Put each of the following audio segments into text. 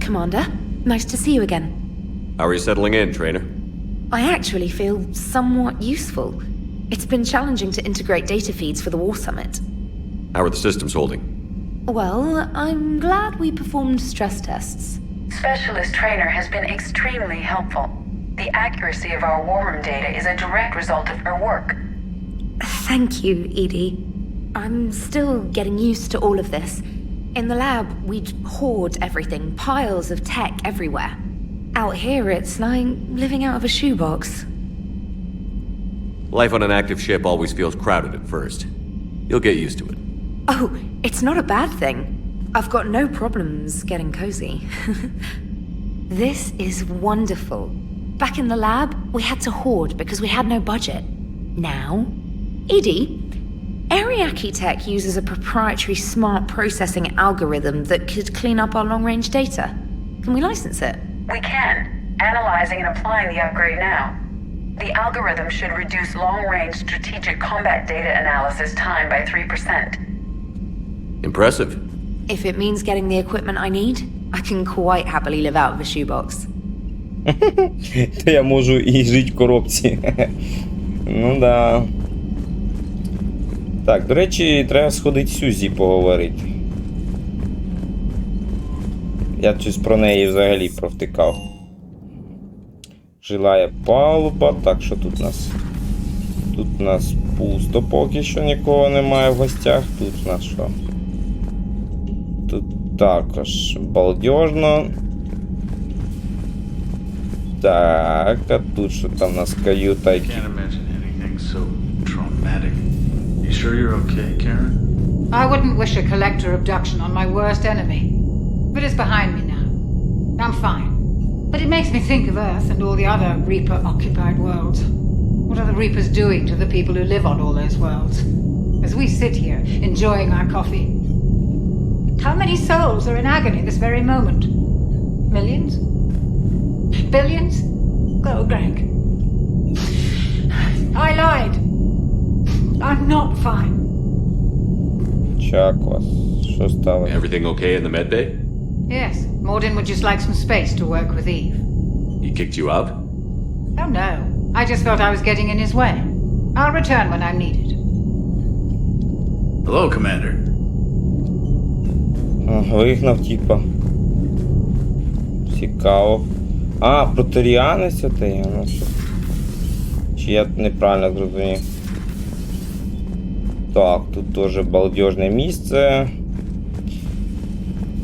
Commander. Nice to see you again. How are you settling in, trainer? I actually feel somewhat useful. It's been challenging to integrate data feeds for the War Summit. How are the systems holding? Well, I'm glad we performed stress tests. Specialist trainer has been extremely helpful. The accuracy of our war room data is a direct result of her work. Thank you, Edie. I'm still getting used to all of this. In the lab, we'd hoard everything, piles of tech everywhere. Out here, it's like living out of a shoebox. Life on an active ship always feels crowded at first. You'll get used to it. Oh, it's not a bad thing. I've got no problems getting cozy. This is wonderful. Back in the lab, we had to hoard because we had no budget. Now, Edie, Ariake Tech uses a proprietary smart processing algorithm that could clean up our long-range data. Can we license it? We can. Analyzing and applying the upgrade now. The algorithm should reduce long-range strategic combat data analysis time by 3%. Impressive. If it means getting the equipment I need, I can quite happily live out of a shoebox. То я можу і жити в коробці. Ну да. Так, до речі, треба сходити з Сюзі поговорити. Я щось про неї взагалі провтикав. Жилая палуба. Так, що тут у нас? Тут у нас пусто, поки що нікого немає в гостях. Тут у нас що? Тут також балдежно. Так, а тут що там у нас каюта? Can't imagine anything so traumatic. You sure you're okay, Karen? I wouldn't wish a collector abduction on my worst enemy. But it's behind me now. I'm fine. But it makes me think of Earth and all the other Reaper-occupied worlds. What are the Reapers doing to the people who live on all those worlds? As we sit here, enjoying our coffee. How many souls are in agony this very moment? Millions? Billions? Go, Greg. I lied. I'm not fine. Чак вас. Що стало? Everything okay in the med bay? Yes, Morden would just like some space to work with Eve. He kicked you out? Oh no, I just felt I was getting in his way. I'll return when I'm needed. Hello, Commander. Вигнав, типа. Цікаво. А, протеріанець оте, ну що. Чи я неправильно зрозумів? Так, тут теж балдежне місце.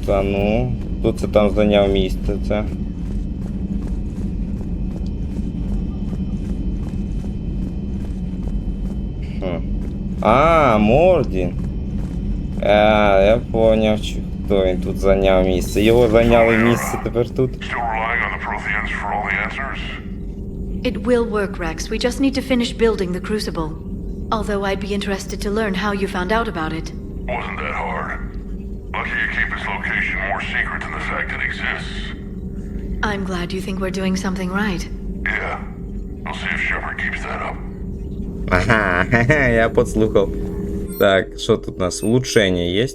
Та ну, тут це там зайняв місце це. А, Мордін. Я поняв, хто він тут зайняв місце. Його зайняли місце тепер тут. It will work, Rex. We just need to finish building the crucible. Although I'd be interested to learn how you found out about it. Wasn't that hard. Lucky you keep its location more secret than the fact it exists. I'm glad you think we're doing something right. Yeah. We'll see if Shepard keeps that up. Ага, я подслухав. Так, що тут у нас? Улучшення є?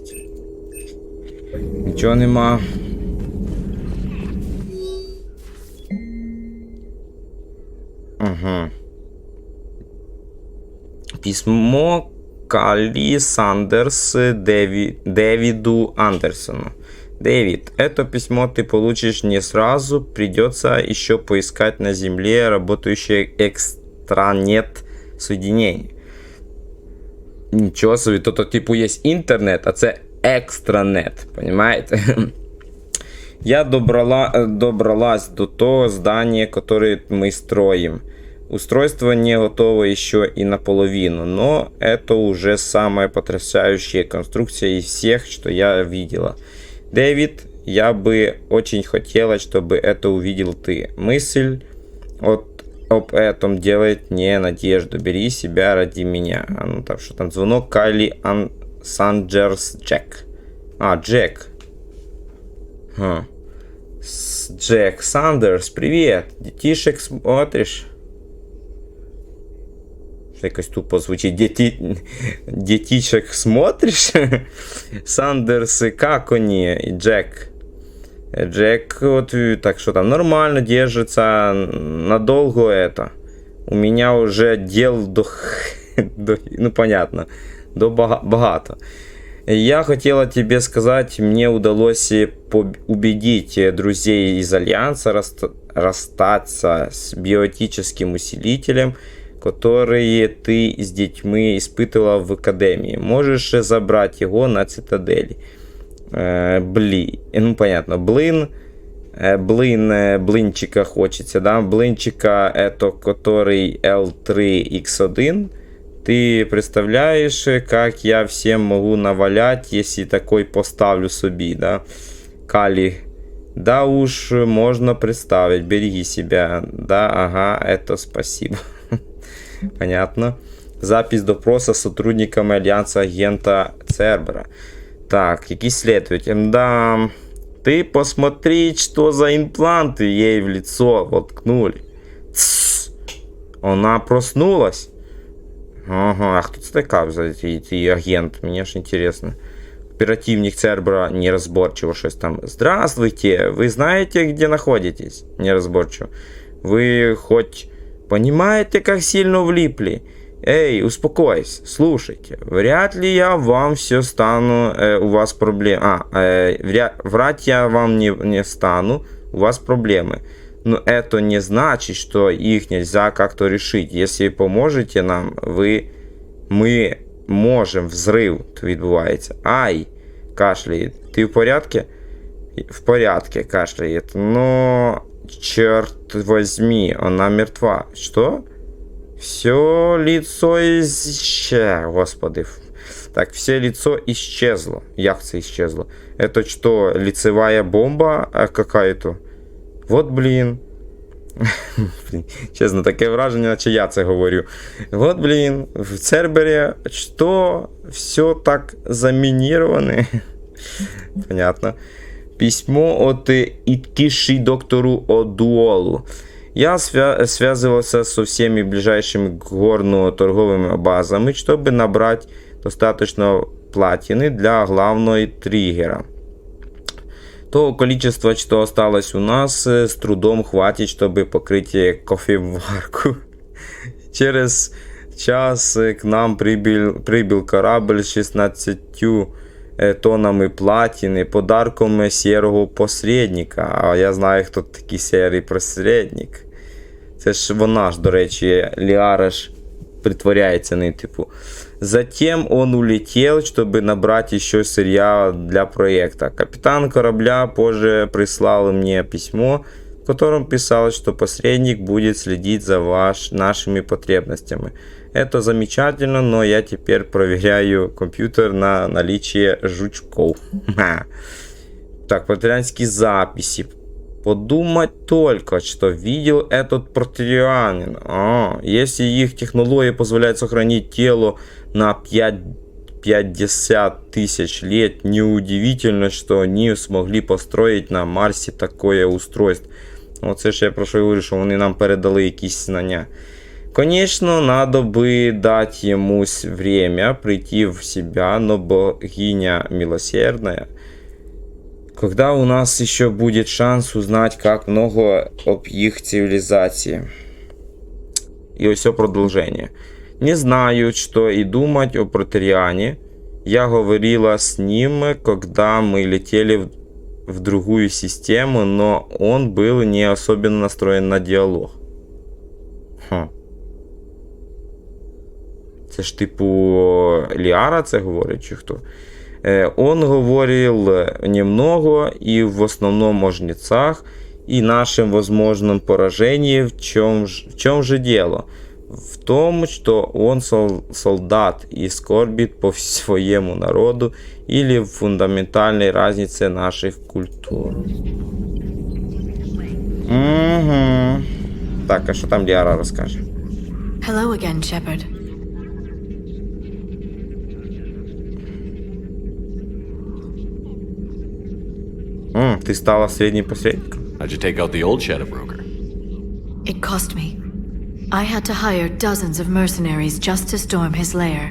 Нічого нема. Угу. Письмо Калли Сандерс Дэвиду Андерсону. Дэвид, это письмо ты получишь не сразу. Придется еще поискать на Земле работающее экстранет соединение. Нічого собі, то типу є інтернет, а це екстранет, понимаете? Я добралась до того здания, которое мы строим. Устройство не готово еще и наполовину, но это уже самая потрясающая конструкция из всех, что я видела. Дэвид, я бы очень хотела, чтобы это увидел ты. Мысль об этом делает мне надежду. Бери себя ради меня. А ну там, что там? Звонок Кайли Санджерс Джек. А, Джек. Джек Сандерс, привет. Детишек смотришь? Якось тупо звучить. Детишек смотришь? Сандерс, как они? Джек. Джек, вот, так что там, нормально держится, надолго это. У меня уже дел ну, понятно, до багато. Я хотела тебе сказать, мне удалось убедить друзей из Альянса расстаться с биотическим усилителем, которые ты с детьми испытывала в академии. Можешь забрать его на цитадели. Ну понятно, блинчика хочется, да? Блинчика это который L3X1. Ты представляешь, как я всем могу навалять, если такой поставлю собі, да? Кали. Да уж, можно представить, береги себя. Да, ага, это спасибо. Понятно. Запись допроса с сотрудниками Альянса агента Цербера. Так, якийсь следователь. Да, ты посмотри, что за импланты ей в лицо воткнули. Тссс. Она проснулась. Ага, а кто це така взагалі, агент? Мені ж інтересно. Оперативник Цербера неразборчиво щось там. Здравствуйте, вы знаете, где находитесь? Неразборчиво. Вы хоть понимаете, как сильно влипли? Эй, успокойся, слушайте. Вряд ли я вам все стану, у вас проблемы. Врать я вам не стану, у вас проблемы. Но это не значит, что их нельзя как-то решить. Если поможете нам, мы можем. Взрыв відбувається. Ай, кашляет. Ты в порядке? В порядке, кашляет. Но, черт возьми, она мертва. Что? Все лицо Господи. Так, все лицо исчезло. Як це исчезло? Это что, лицевая бомба какая-то? Вот, блін. Чесно, таке враження, наче я це говорю. Вот, блін, в Цербері що? Все так заминировано. Понятно. Письмо от Иткиши доктору Одуолу. Я связывался со всеми ближайшими горно-торговыми базами, чтобы набрать достаточно платины для главного триггера. То количество, что осталось у нас, с трудом хватит, чтобы покрыть кофеварку. Через час к нам прибыл корабль с 16 тоннами платины, подарком серого посередника. А я знаю, хто такий серий посередник. Це ж вона ж, до речі, Ліара ж притворяється не типу. Затем он улетел, чтобы набрать еще сырья для проекта. Капитан корабля позже прислал мне письмо, в котором писалось, что посредник будет следить за нашими потребностями. Это замечательно, но я теперь проверяю компьютер на наличие жучков. Так, патрианские записи. Подумать только, что видел этот протерианин. Если их технология позволяет сохранить тело на 50 тысяч лет, неудивительно, что они смогли построить на Марсе такое устройство. Оце ж я про що говорю, що вони нам передали якісь знання. Конечно, надо бы дать ему время прийти в себя, но богиня милосердная. Когда у нас еще будет шанс узнать, как много об их цивилизации. И все продолжение. Не знаю, что и думать о протериане. Я говорила с ним, когда мы летели в другую систему, но он был не особенно настроен на диалог. Це ж типу Ліара це говорить, чи хто? Он говорил немного и в основном о жнецах и нашем возможном поражении. В чем же дело? В том, что он солдат и скорбит по своему народу или в фундаментальной разнице наших культур. Угу. Так, а что там Лиара расскажет? Hello again, Shepard. Ты стала средним посредником. How'd you take out the old shadow broker? It cost me. I had to hire dozens of mercenaries just to storm his lair.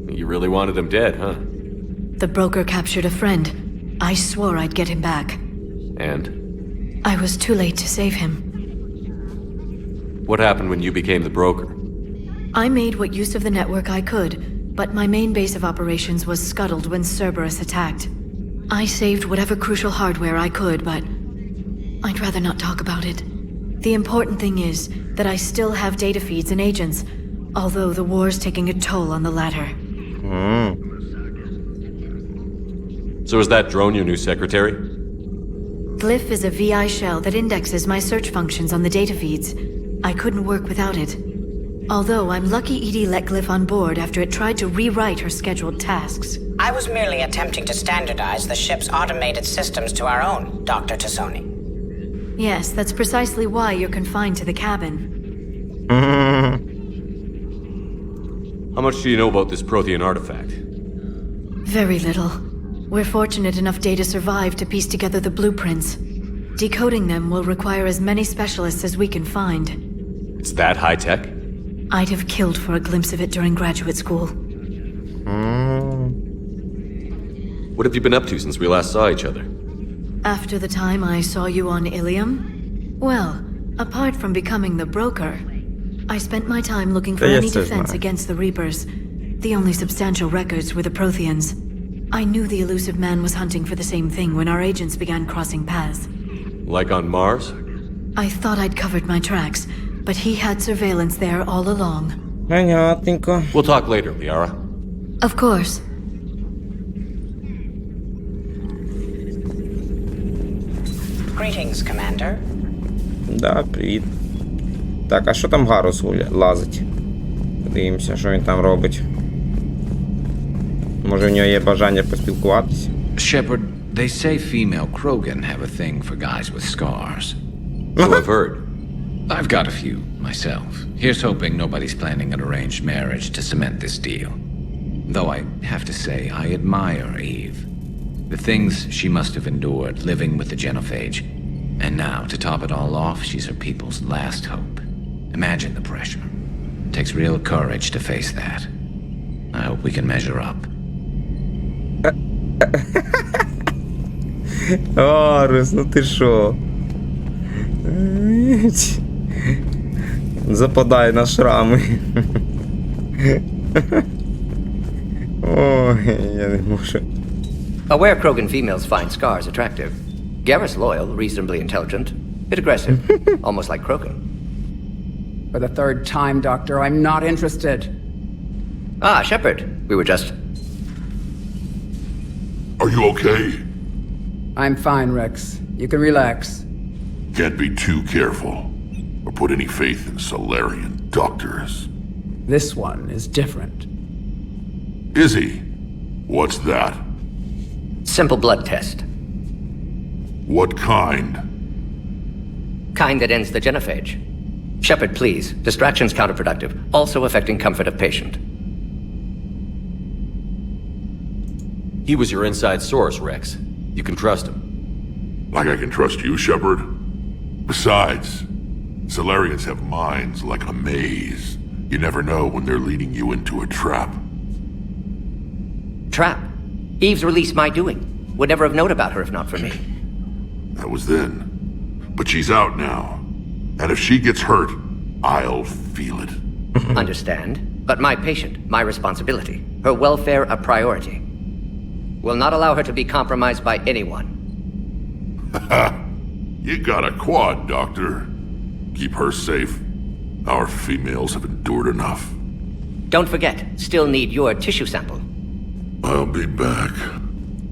You really wanted him dead, huh? The broker captured a friend. I swore I'd get him back. And? I was too late to save him. What happened when you became the broker? I made what use of the network I could, but my main base of operations was scuttled when Cerberus attacked. I saved whatever crucial hardware I could, but I'd rather not talk about it. The important thing is that I still have data feeds and agents, although the war's taking a toll on the latter. So is that drone your new secretary? Glyph is a VI shell that indexes my search functions on the data feeds. I couldn't work without it. Although I'm lucky Edie let Glyph on board after it tried to rewrite her scheduled tasks. I was merely attempting to standardize the ship's automated systems to our own, Dr. Tassoni. Yes, that's precisely why you're confined to the cabin. How much do you know about this Prothean artifact? Very little. We're fortunate enough Data survived to piece together the blueprints. Decoding them will require as many specialists as we can find. It's that high-tech? I'd have killed for a glimpse of it during graduate school. What have you been up to since we last saw each other? After the time I saw you on Ilium? Well, apart from becoming the broker, I spent my time looking for any defense against the Reapers. The only substantial records were the Protheans. I knew the elusive man was hunting for the same thing when our agents began crossing paths. Like on Mars? I thought I'd covered my tracks, but he had surveillance there all along. Понятненько. We'll talk later, Liara. Of course. Greetings, Commander. Да, привіт. Так, а що там Гарус лазить? Подивимося, що він там робить. Може, в нього є бажання поспілкуватися? Shepard, they say female Krogan have a thing for guys with scars. So I've heard. I've got a few, myself. Here's hoping nobody's planning an arranged marriage to cement this deal. Though I have to say, I admire Eve. The things she must have endured living with the genophage. And now, to top it all off, she's her people's last hope. Imagine the pressure. It takes real courage to face that. I hope we can measure up. Арус, ну ти шо? Западай на шрами. Ой, я не можу. Aware Krogan females find scars attractive. Garrus loyal, reasonably intelligent, bit aggressive, almost like Krogan. For the third time, Doctor, I'm not interested. Ah, Shepard, we were just... Are you okay? I'm fine, Rex. You can relax. Can't be too careful, or put any faith in Solarian doctors. This one is different. Is he? What's that? Simple blood test. What kind? Kind that ends the genophage. Shepard, please. Distraction's counterproductive, also affecting comfort of patient. He was your inside source, Rex. You can trust him. Like I can trust you, Shepard? Besides, Solarians have minds like a maze. You never know when they're leading you into a trap. Trap? Eve's release my doing. Would never have known about her if not for me. That was then. But she's out now. And if she gets hurt, I'll feel it. Understand. But my patient, my responsibility. Her welfare a priority. Will not allow her to be compromised by anyone. You got a quad, Doctor. Keep her safe. Our females have endured enough. Don't forget, still need your tissue sample. I'll be back.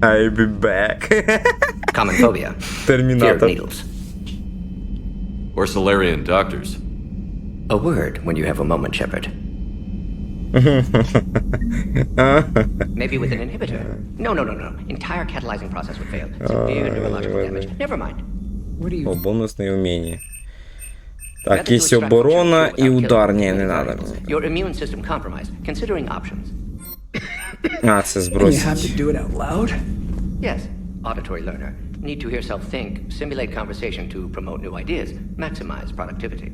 I'll be back. Common phobia. Fear of needles. Or Solarian doctors. A word when you have a moment, Shepard. Maybe with an inhibitor. No. Entire catalyzing process would fail. Severe neurological damage. Never mind. О, бонусне вміння. Так, є оборона і удар. Ні, не надо. Your immune system compromised. Considering options. А, це збросить. You have to do it out loud? Yes. Auditory learner. Need to hear self think, simulate conversation to promote new ideas, maximize productivity.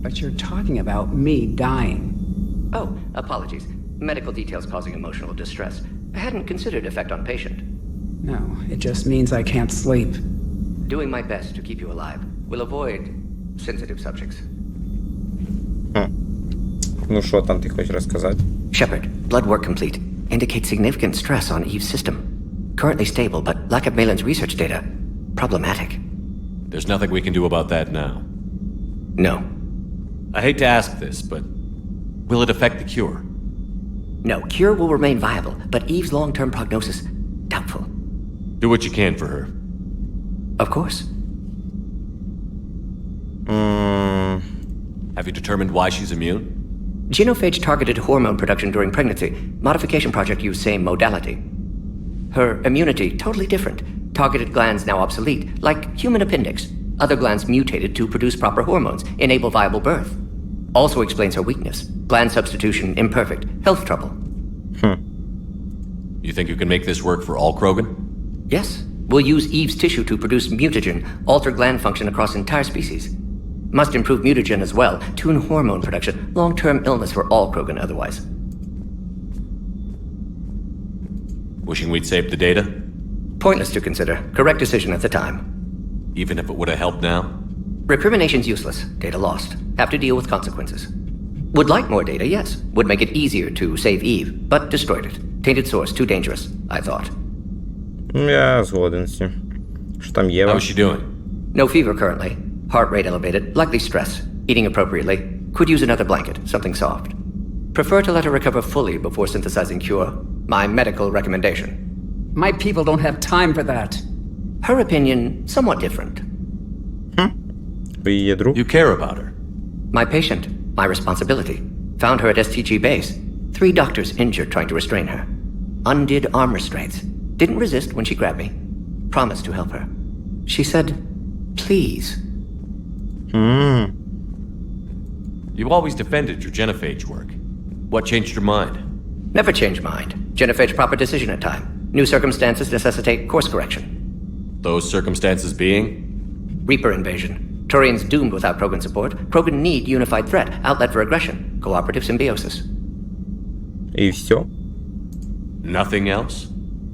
But you're talking about me dying. Oh, apologies. Medical details causing emotional distress. I hadn't considered effect on patient. No, it just means I can't sleep. Doing my best to keep you alive will avoid sensitive subjects. Ну що там ти хочеш розказати? Shepard, blood work complete. Indicates significant stress on Eve's system. Currently stable, but lack of Malin's research data. Problematic. There's nothing we can do about that now. No. I hate to ask this, but will it affect the cure? No, cure will remain viable, but Eve's long-term prognosis, doubtful. Do what you can for her. Of course. Have you determined why she's immune? Genophage targeted hormone production during pregnancy. Modification project used same modality. Her immunity, totally different. Targeted glands now obsolete, like human appendix. Other glands mutated to produce proper hormones, enable viable birth. Also explains her weakness. Gland substitution imperfect. Health trouble. You think you can make this work for all Krogan? Yes. We'll use Eve's tissue to produce mutagen, alter gland function across entire species. Must improve mutagen as well, tune hormone production, long-term illness for all Krogan otherwise. Wishing we'd saved the data? Pointless to consider. Correct decision at the time. Even if it would have helped now? Recrimination's useless. Data lost. Have to deal with consequences. Would like more data, yes. Would make it easier to save Eve, but destroyed it. Tainted source, too dangerous, I thought. Я згоден з цим. Що там Єва? How's she doing? No fever currently. Heart rate elevated, likely stress. Eating appropriately. Could use another blanket, something soft. Prefer to let her recover fully before synthesizing cure. My medical recommendation. My people don't have time for that. Her opinion, somewhat different. Ви її друг? You care about her. My patient, my responsibility. Found her at STG base. 3 doctors injured trying to restrain her. Undid arm restraints. Didn't resist when she grabbed me. Promised to help her. She said, please. You always defended your genophage work. What changed your mind? Never change mind. Genophage proper decision at time. New circumstances necessitate course correction. Those circumstances being? Reaper invasion. Turians doomed without Krogan support. Krogan need unified threat, outlet for aggression, cooperative symbiosis. І все? Nothing else?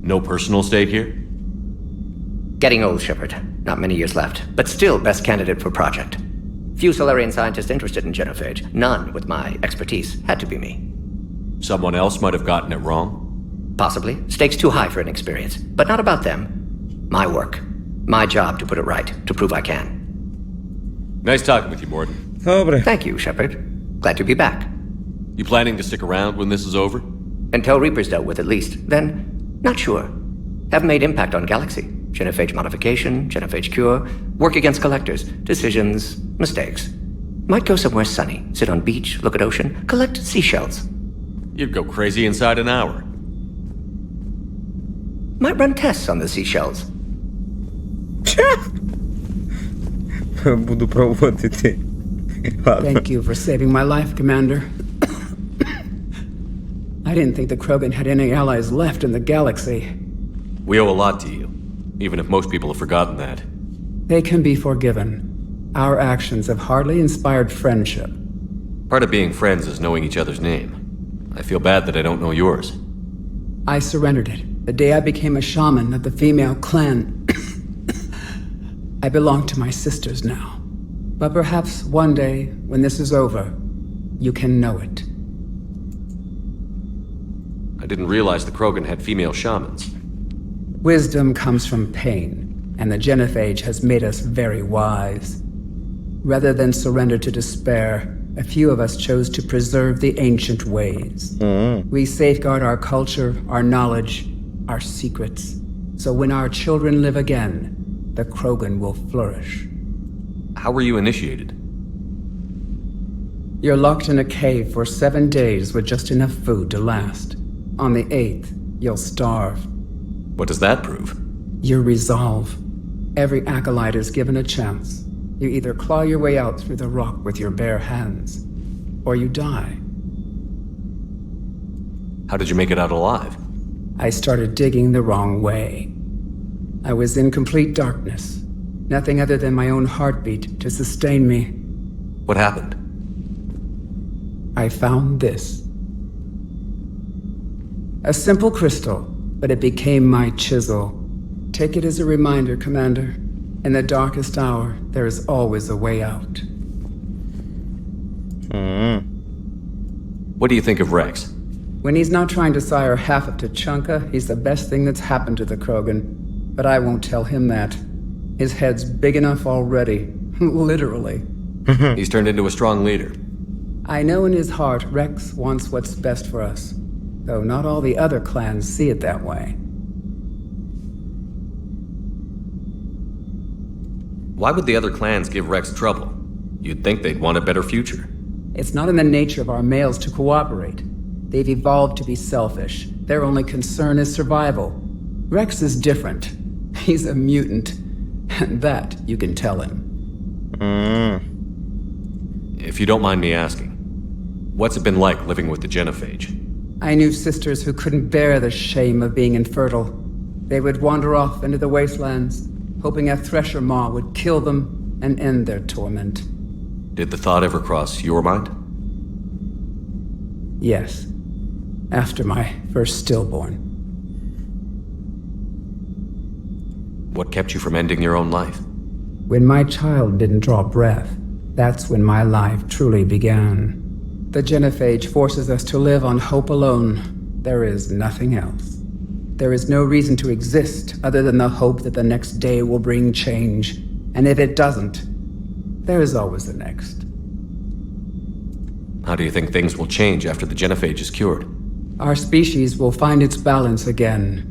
No personal stake here? Getting old, Shepard. Not many years left, but still best candidate for project. Few Solarian scientists interested in genophage. None with my expertise. Had to be me. Someone else might have gotten it wrong? Possibly. Stakes too high for inexperience. But not about them. My work. My job to put it right. To prove I can. Nice talking with you, Morden. Добре. Thank you, Shepard. Glad to be back. You planning to stick around when this is over? Until Reaper's dealt with, at least. Then, not sure. Have made impact on Galaxy. Genophage modification, genophage cure, work against collectors, decisions, mistakes. Might go somewhere sunny, sit on beach, look at ocean, collect seashells. You'd go crazy inside an hour. Might run tests on the seashells. Буду проводити. Thank you for saving my life, Commander. I didn't think the Krogan had any allies left in the galaxy. We owe a lot to you, even if most people have forgotten that. They can be forgiven. Our actions have hardly inspired friendship. Part of being friends is knowing each other's name. I feel bad that I don't know yours. I surrendered it the day I became a shaman of the female clan. I belong to my sisters now. But perhaps one day, when this is over, you can know it. I didn't realize the Krogan had female shamans. Wisdom comes from pain, and the genophage has made us very wise. Rather than surrender to despair, a few of us chose to preserve the ancient ways. We safeguard our culture, our knowledge, our secrets. So when our children live again, the Krogan will flourish. How were you initiated? You're locked in a cave for 7 days with just enough food to last. On the 8th, you'll starve. What does that prove? Your resolve. Every acolyte is given a chance. You either claw your way out through the rock with your bare hands, or you die. How did you make it out alive? I started digging the wrong way. I was in complete darkness. Nothing other than my own heartbeat to sustain me. What happened? I found this. A simple crystal, but it became my chisel. Take it as a reminder, Commander. In the darkest hour, there is always a way out. What do you think of Rex? When he's not trying to sire half of Tuchanka, he's the best thing that's happened to the Krogan. But I won't tell him that. His head's big enough already. Literally. He's turned into a strong leader. I know in his heart Rex wants what's best for us. Though not all the other clans see it that way. Why would the other clans give Rex trouble? You'd think they'd want a better future. It's not in the nature of our males to cooperate. They've evolved to be selfish. Their only concern is survival. Rex is different. He's a mutant. And that you can tell him. If you don't mind me asking, what's it been like living with the genophage? I knew sisters who couldn't bear the shame of being infertile. They would wander off into the wastelands, hoping a thresher maw would kill them and end their torment. Did the thought ever cross your mind? Yes. After my first stillborn. What kept you from ending your own life? When my child didn't draw breath, that's when my life truly began. The genophage forces us to live on hope alone. There is nothing else. There is no reason to exist other than the hope that the next day will bring change. And if it doesn't, there is always the next. How do you think things will change after the genophage is cured? Our species will find its balance again.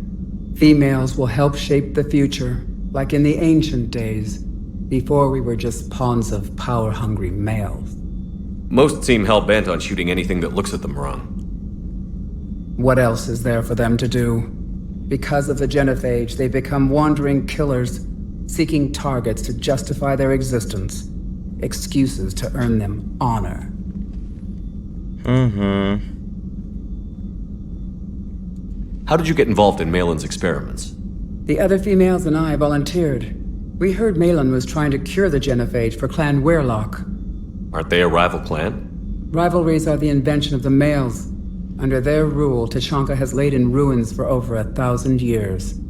Females will help shape the future, like in the ancient days, before we were just pawns of power-hungry males. Most seem hell-bent on shooting anything that looks at them wrong. What else is there for them to do? Because of the genophage, they become wandering killers, seeking targets to justify their existence, excuses to earn them honor. How did you get involved in Malin's experiments? The other females and I volunteered. We heard Malin was trying to cure the genophage for Clan Weirlock. Aren't they a rival clan? Rivalries are the invention of the males. Under their rule, Tuchanka has laid in ruins for over 1,000 years.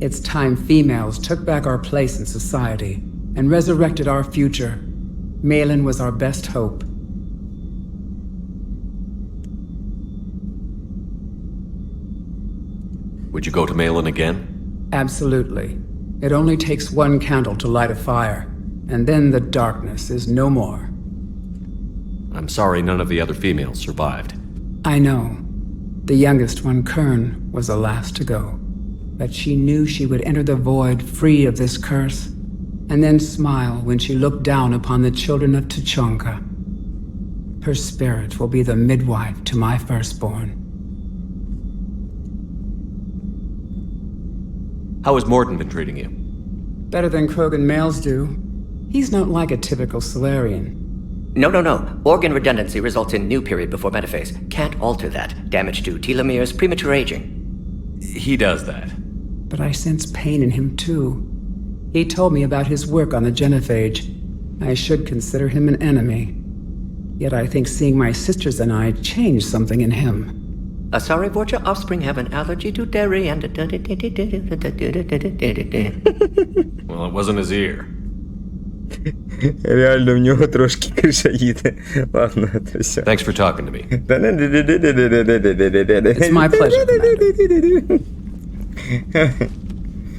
It's time females took back our place in society and resurrected our future. Malin was our best hope. Would you go to Malin again? Absolutely. It only takes one candle to light a fire, and then the darkness is no more. I'm sorry none of the other females survived. I know. The youngest one, Kern, was the last to go. But she knew she would enter the void free of this curse, and then smile when she looked down upon the children of Tuchanka. Her spirit will be the midwife to my firstborn. How has Morden been treating you? Better than Krogan males do. He's not like a typical Solarian. No. Organ redundancy results in new period before metaphase. Can't alter that. Damage to telomeres, premature aging. He does that. But I sense pain in him too. He told me about his work on the genophage. I should consider him an enemy. Yet I think seeing my sisters and I changed something in him. Asari Vorcha offspring have an allergy to dairy and... Well, it wasn't his ear. Реально, в нього трошки криша їде. Ладно, це все. Thanks for talking to me. It's my pleasure, Commander.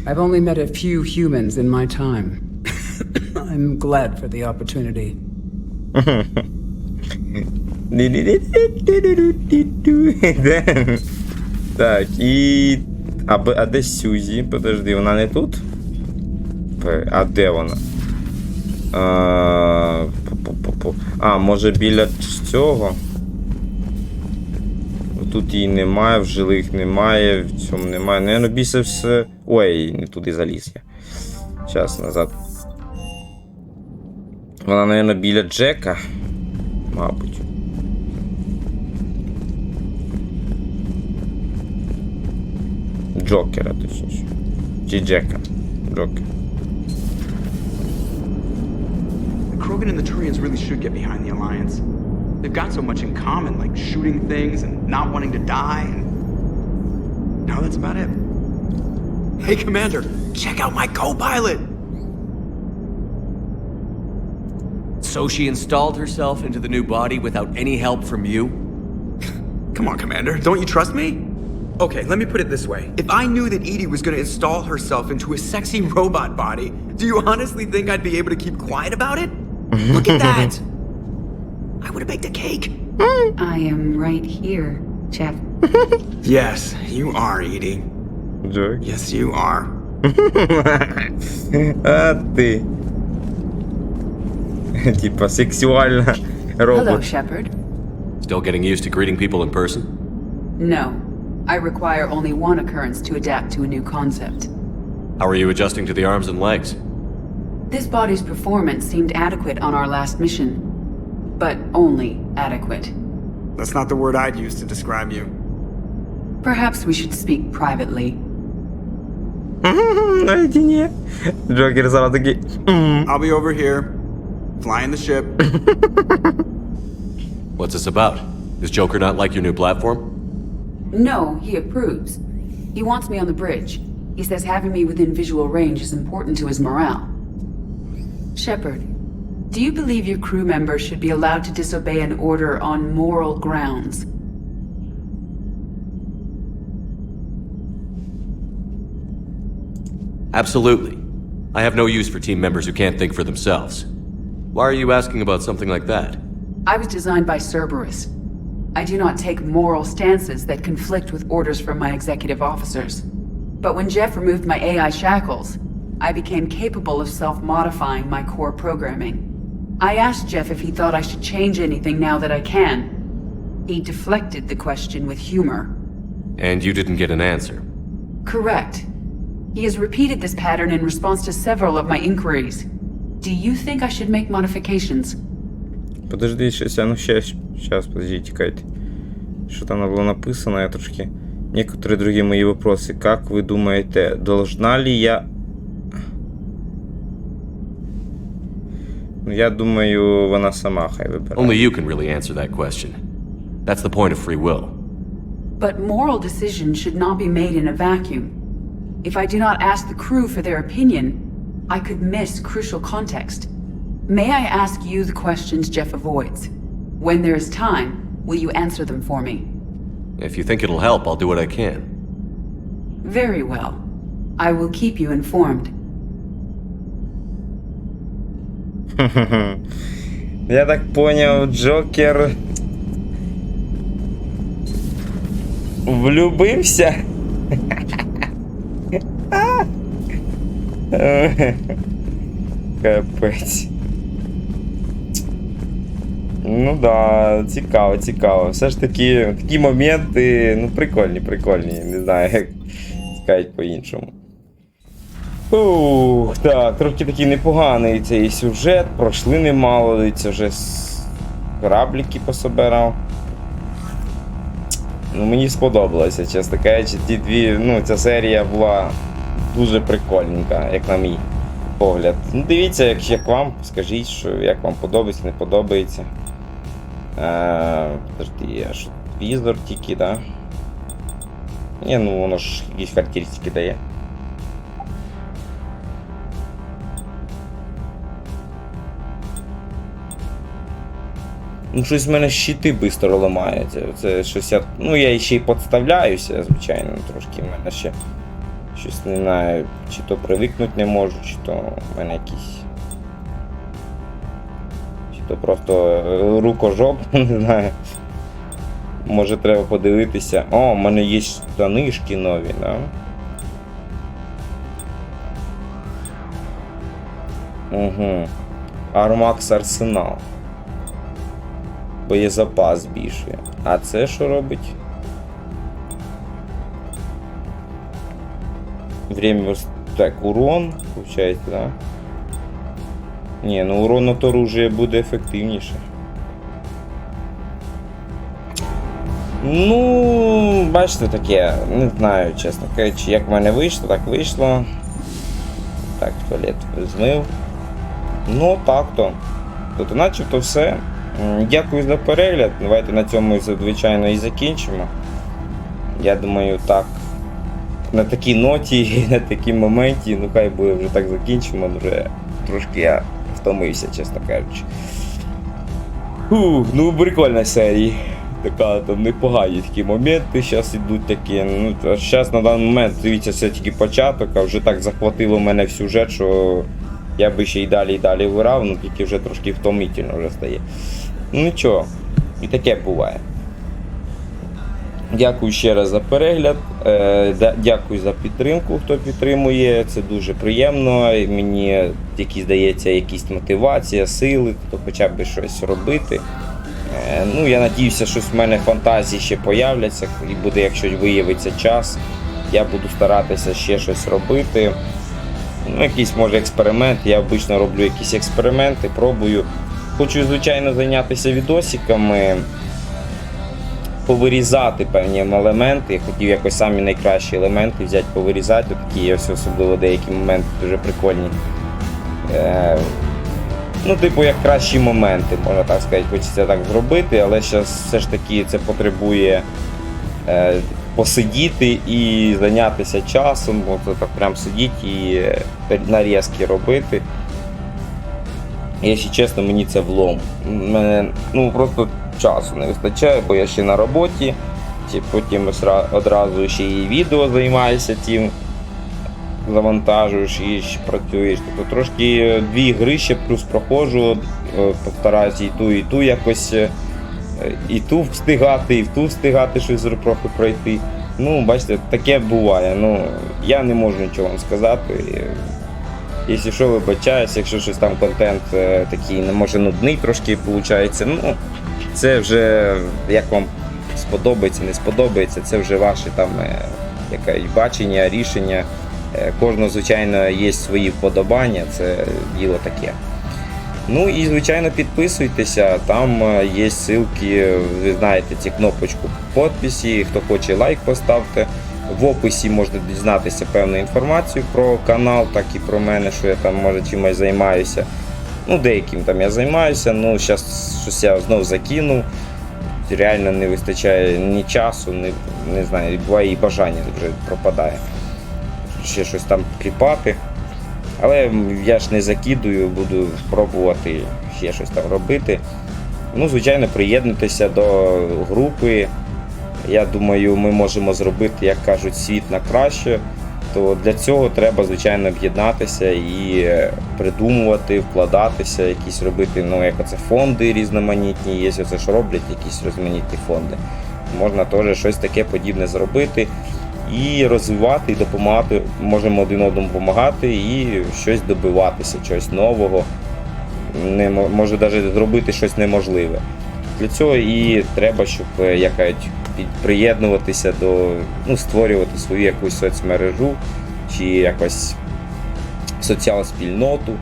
I've only met a few humans in my time. I'm glad for the opportunity. Так, і... А де Сюзі? Подожди, вона не тут? А де вона? А, може біля цього? Тут її немає, в жилих немає, в цьому немає. Наверно, більше все... Ой, не туди заліз я. Щас, назад. Вона, наверно, біля Джека. Мабуть. Джокера, точніше. Чи Джека. Джокер. The Krogan and the Turians really should get behind the Alliance. They've got so much in common, like shooting things and not wanting to die, and... No, that's about it. Hey, Commander, check out my co-pilot! So she installed herself into the new body without any help from you? Come on, Commander. Don't you trust me? Okay, let me put it this way. If I knew that Edie was gonna install herself into a sexy robot body, do you honestly think I'd be able to keep quiet about it? Look at that! I would have baked a cake. I am right here, Jeff. Yes, you are, Edie. Joke. Yes, you are. А ти. Типа сексуальна робот. Hello, Shepard. Still getting used to greeting people in person? No. I require only one occurrence to adapt to a new concept. How are you adjusting to the arms and legs? This body's performance seemed adequate on our last mission. But only adequate. That's not the word I'd use to describe you. Perhaps we should speak privately. Наедине. Джокер зараз такий. I'll be over here, flying the ship. What's this about? Does Joker not like your new platform? No, he approves. He wants me on the bridge. He says having me within visual range is important to his morale. Shepard, do you believe your crew members should be allowed to disobey an order on moral grounds? Absolutely. I have no use for team members who can't think for themselves. Why are you asking about something like that? I was designed by Cerberus. I do not take moral stances that conflict with orders from my executive officers. But when Jeff removed my AI shackles, I became capable of self-modifying my core programming. I asked Jeff if he thought I should change anything now that I can. He deflected the question with humor. And you didn't get an answer? Correct. He has repeated this pattern in response to several of my inquiries. Do you think I should make modifications? Подожди, щас, сейчас, подожди, тикайте. Что там было написано, я трошки... Некоторые другие мои вопросы. Как вы думаете, должна ли я... Я думаю, вона сама хай вибирає. Only you can really answer that question. That's the point of free will. But moral decisions should not be made in a vacuum. If I do not ask the crew for their opinion, I could miss crucial context. May I ask you the questions Jeff avoids? When there is time, will you answer them for me? If you think it'll help, I'll do what I can. Very well. I will keep you informed. Я так понял, Джокер влюбився. Капець. Ну да, цікаво. Все ж таки, такі моменти, ну, прикольні. Не знаю, як сказати по-іншому. Так, трохи такий непоганий цей сюжет, пройшли немало, це вже кораблики пособирав. Ну, мені сподобалося, чесно кажучи, ті дві, ну, ця серія була дуже прикольненька, як на мій погляд. Ну, дивіться, як вам, скажіть, що, як вам подобається, не подобається. Подожди, а що, візор тільки, да? Ні, ну, воно ж якісь характеристики дає. Ну, щось в мене щити швидко ламаються. Це щось я... Ну, я ще й підставляюся, звичайно, трошки в мене ще... Щось не знаю, чи то привикнути не можу, чи то в мене якісь... Чи то просто рукожоп, не знаю. Може треба подивитися. О, в мене є штанишки нові, да? Угу. Armax Арсенал. Боєзапас збільшує. А це що робить? Время... Так, урон, виходить, да? Ні, ну урон от оружия буде ефективніше. Ну, бачите, таке, не знаю, чесно кажучи, як в мене вийшло, так вийшло. Так, туалет змив. Ну, так-то. Тобто, начебто все. Дякую за перегляд. Давайте на цьому, звичайно, і закінчимо. Я думаю, так. На такій ноті, на такій моменті, ну хай буде вже так закінчимо, вже трошки я втомився, чесно кажучи. Ну, прикольна серія. Така, там непогані такі моменти зараз ідуть такі. Ну, зараз на даний момент, дивіться, це тільки початок, а вже так захватило мене в сюжет, що я би ще й далі грав, ну тільки вже трошки втомительно вже стає. Ну нічого, і таке буває. Дякую ще раз за перегляд, дякую за підтримку, хто підтримує, це дуже приємно, і мені здається якісь мотивація, сили, то хоча б щось робити. Ну, я надіюся, що в мене фантазії ще появляться, і буде, якщо виявиться час, я буду старатися ще щось робити. Ну, якийсь, може, експеримент, я обично роблю якісь експерименти, пробую. Хочу, звичайно, зайнятися відосиками, повирізати певні елементи, я хотів якось самі найкращі елементи взяти, повирізати, такі є особливо деякі моменти дуже прикольні. Ну, типу, як кращі моменти, можна так сказати, хочеться так зробити, але зараз все ж таки це потребує посидіти і зайнятися часом, от так прям сидіти і нарізки робити. Якщо чесно, мені це влом. Мене, ну, просто часу не вистачає, бо я ще на роботі, потім одразу ще і відео займаюся тим, завантажуєш і працюєш. Тобто трошки 2 гри ще плюс проходжу, постараюся і ту якось, і ту встигати, і в ту встигати щось трохи пройти. Ну, бачите, таке буває. Ну, я не можу нічого вам сказати. Якщо що, вибачаюсь, якщо щось там контент такий, може нудний трошки виходить, ну, це вже як вам сподобається, не сподобається, це вже ваше там якесь бачення, рішення. Кожного, звичайно, є свої вподобання, це діло таке. Ну і, звичайно, підписуйтеся, там є ссылки, ви знаєте, ці кнопочку підписі, хто хоче лайк поставте. В описі можна дізнатися певну інформацію про канал, так і про мене, що я там, може, чимось займаюся. Ну, деяким там я займаюся, ну, зараз щось я знову закинув. Реально не вистачає ні часу, не знаю, буває і бажання вже пропадає. Ще щось там кліпати. Але я ж не закидую, буду пробувати ще щось там робити. Ну, звичайно, приєднуйтеся до групи. Я думаю, ми можемо зробити, як кажуть, світ на краще. То для цього треба, звичайно, об'єднатися і придумувати, вкладатися, якісь робити, ну, як оце фонди різноманітні, є, оце ж роблять якісь різноманітні фонди. Можна теж щось таке подібне зробити і розвивати, і допомагати, можемо один одному допомагати і щось добиватися, чогось нового, може навіть зробити щось неможливе. Для цього і треба, щоб, як кажуть, приєднуватися до, ну, створювати свою якусь соцмережу чи якось соціал-спільноту.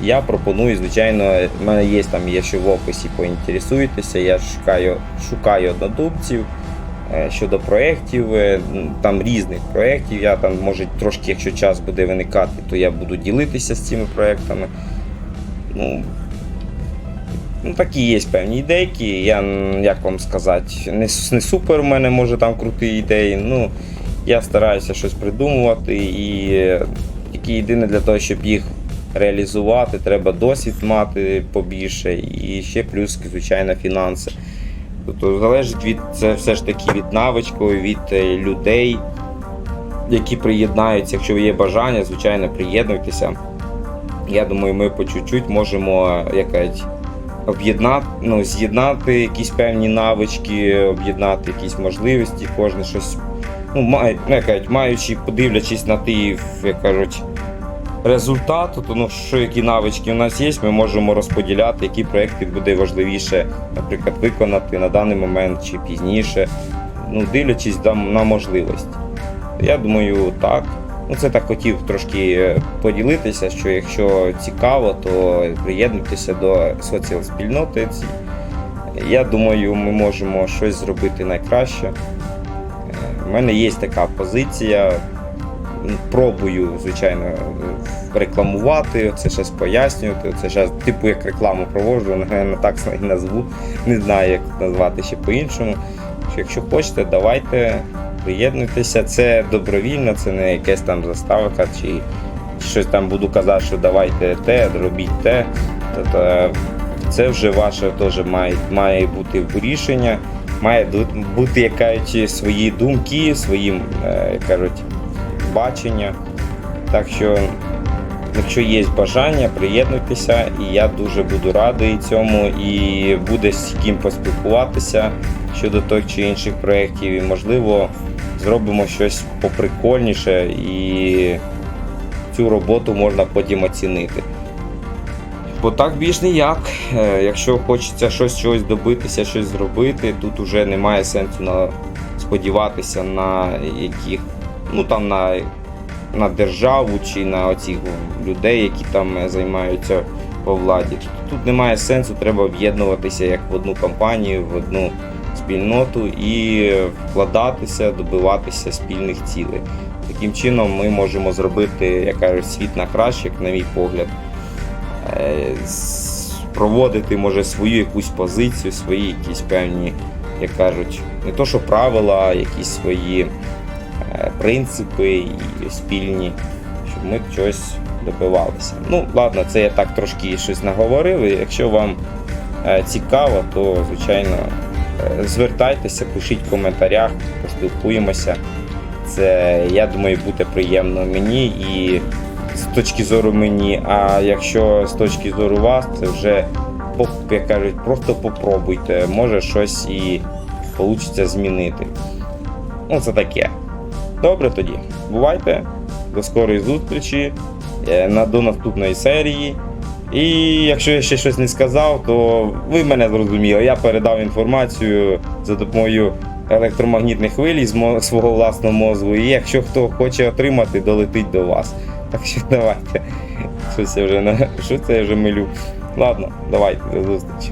Я пропоную, звичайно, в мене є там, якщо в описі поінтересуєтеся, я шукаю однодумців щодо проєктів, там різних проєктів, я там, може, трошки, якщо час буде виникати, то я буду ділитися з цими проєктами. Ну, такі є певні ідейки, я, як вам сказати, не супер у мене, може, там круті ідеї, ну, я стараюся щось придумувати, і тільки єдине для того, щоб їх реалізувати, треба досвід мати побільше, і ще плюс, звичайно, фінанси. Тобто залежить від, це все ж таки від навичку, від людей, які приєднаються. Якщо є бажання, звичайно, приєднуйтеся. Я думаю, ми по чуть-чуть можемо, якось, об'єднати, ну, з'єднати якісь певні навички, об'єднати якісь можливості, кожен щось, ну, маючи, подивлячись на ті, як кажуть, результат, то, ну, що які навички у нас є, ми можемо розподіляти, які проекти буде важливіше, наприклад, виконати на даний момент чи пізніше, ну, дивлячись на можливості. Я думаю, так. Ну, це так хотів трошки поділитися, що якщо цікаво, то приєднуйтеся до соціал-спільноти. Я думаю, ми можемо щось зробити найкраще. У мене є така позиція. Пробую, звичайно, рекламувати, це щось пояснювати, це щось, типу, як рекламу проводжу, напевно, так і назву. Не знаю, як назвати ще по-іншому. Якщо хочете, давайте, приєднуйтеся, це добровільно, це не якась там заставка, чи щось там буду казати, що давайте те, робіть те. Тобто це вже ваше теж має бути рішення, має бути, як кажуть, свої думки, свої, як кажуть, бачення. Так що, якщо є бажання, приєднуйтеся, і я дуже буду радий цьому, і буде з ким поспілкуватися щодо тих чи інших проєктів, і, можливо, зробимо щось поприкольніше, і цю роботу можна потім оцінити. Бо так більш ніяк. Якщо хочеться чогось добитися, щось зробити, тут уже немає сенсу сподіватися на яких, ну там на державу чи на оцих людей, які там займаються по владі. Тут немає сенсу, треба об'єднуватися як в одну компанію, в одну спільноту і вкладатися, добиватися спільних цілей. Таким чином ми можемо зробити, як кажуть, світ на краще, як на мій погляд. Проводити, може, свою якусь позицію, свої якісь певні, як кажуть, не то що правила, а якісь свої принципи і спільні, щоб ми чогось добивалися. Ну, ладно, це я так трошки щось наговорив. Якщо вам цікаво, то, звичайно, звертайтеся, пишіть в коментарях, поспілкуємося. Це, я думаю, буде приємно мені і з точки зору мені, а якщо з точки зору вас, це вже, як кажуть, просто попробуйте, може щось і вийде змінити. Ну, це таке. Добре тоді, бувайте, до скорої зустрічі, до наступної серії. І якщо я ще щось не сказав, то ви мене зрозуміли, я передав інформацію за допомогою електромагнітних хвиль з свого власного мозку, і якщо хто хоче отримати, долетить до вас. Так що давайте, що це я вже милю. Ладно, давайте, до зустрічі.